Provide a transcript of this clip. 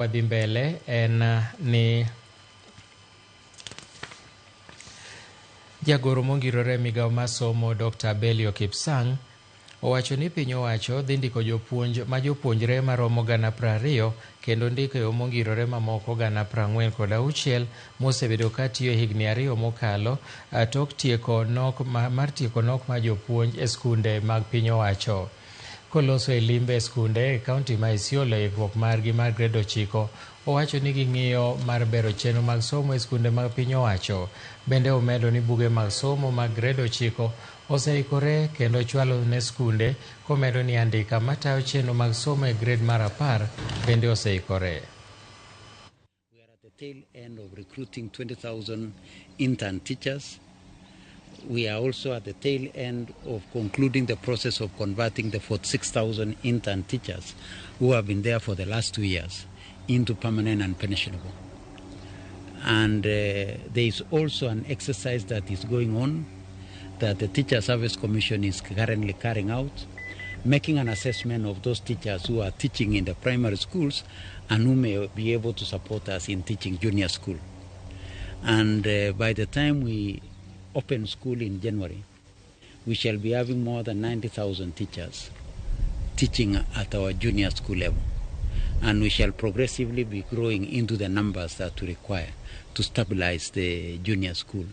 Wadhi mbele en ni jagoro mongirore migawo masomo Dr. Belio Kipsang owacho ni piny owacho dhi ndiko jopuonjre maromo 20,000 kendo ndiko yo mongirore mamoko 46,000 mosebedo katiyo higni 2 mokalo tok tieko nok mar jopuonj e skunde mag piny owacho. Koloso e limbe e skunde e kaunti ma Isiolo e ikruok margi mar grade 9, owacho ni ging'iyo mar bero chenro mag somo e skunde mag piny owacho. Bende omedo ni buge mag somo mag grade 9 oseikore kendo chwalo ne skunde, komedo ni andika matayo chenro mag somo e grade mar 10 bende oseikore. We are at the tail end of recruiting 20,000 intern teachers. We are also at the tail end of concluding the process of converting the 46,000 intern teachers who have been there for the last 2 years into permanent and pensionable. And there is also an exercise that is going on that the Teacher Service Commission is currently carrying out, making an assessment of those teachers who are teaching in the primary schools and who may be able to support us in teaching junior school. And by the time we open school in January, we shall be having more than 90,000 teachers teaching at our junior school level. And we shall progressively be growing into the numbers that we require to stabilize the junior school.